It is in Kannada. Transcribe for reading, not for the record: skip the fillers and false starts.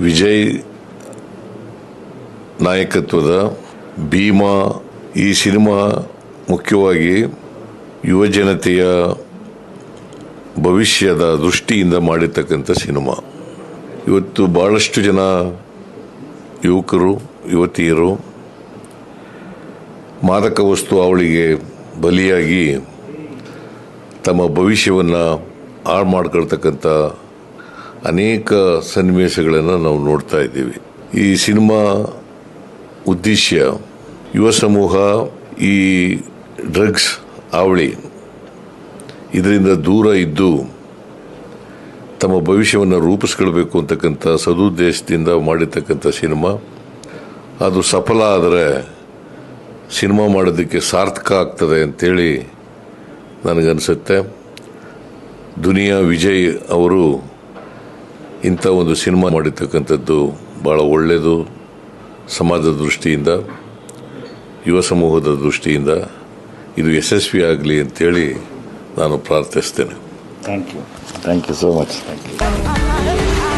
ವಿಜಯ್ ನಾಯಕತ್ವದ ಭೀಮಾ ಈ ಸಿನಿಮಾ ಮುಖ್ಯವಾಗಿ ಯುವಜನತೆಯ ಭವಿಷ್ಯದ ದೃಷ್ಟಿಯಿಂದ ಮಾಡಿರ್ತಕ್ಕಂಥ ಸಿನಿಮಾ. ಇವತ್ತು ಬಹಳಷ್ಟು ಜನ ಯುವಕರು ಯುವತಿಯರು ಮಾದಕ ವಸ್ತು ಅವಳಿಗೆ ಬಲಿಯಾಗಿ ತಮ್ಮ ಭವಿಷ್ಯವನ್ನು ಹಾಳು ಮಾಡ್ಕೊಳ್ತಕ್ಕಂಥ ಅನೇಕ ಸನ್ನಿವೇಶಗಳನ್ನು ನಾವು ನೋಡ್ತಾ ಇದ್ದೀವಿ. ಈ ಸಿನಿಮಾ ಉದ್ದೇಶ ಯುವ ಸಮೂಹ ಈ ಡ್ರಗ್ಸ್ ಅವಳಿ ಇದರಿಂದ ದೂರ ಇದ್ದು ತಮ್ಮ ಭವಿಷ್ಯವನ್ನು ರೂಪಿಸ್ಕೊಳ್ಬೇಕು ಅಂತಕ್ಕಂಥ ಸದುದ್ದೇಶದಿಂದ ಮಾಡಿರ್ತಕ್ಕಂಥ ಸಿನಿಮಾ. ಅದು ಸಫಲ ಆದರೆ ಸಿನಿಮಾ ಮಾಡೋದಕ್ಕೆ ಸಾರ್ಥಕ ಆಗ್ತದೆ ಅಂತೇಳಿ ನನಗನ್ಸುತ್ತೆ. ದುನಿಯಾ ವಿಜಯ್ ಅವರು ಇಂಥ ಒಂದು ಸಿನಿಮಾ ಮಾಡಿರ್ತಕ್ಕಂಥದ್ದು ಭಾಳ ಒಳ್ಳೆಯದು. ಸಮಾಜದ ದೃಷ್ಟಿಯಿಂದ, ಯುವ ಸಮೂಹದ ದೃಷ್ಟಿಯಿಂದ ಇದು ಯಶಸ್ವಿ ಆಗಲಿ ಅಂತೇಳಿ ನಾನು ಪ್ರಾರ್ಥಿಸ್ತೇನೆ. Thank you so much. Thank you.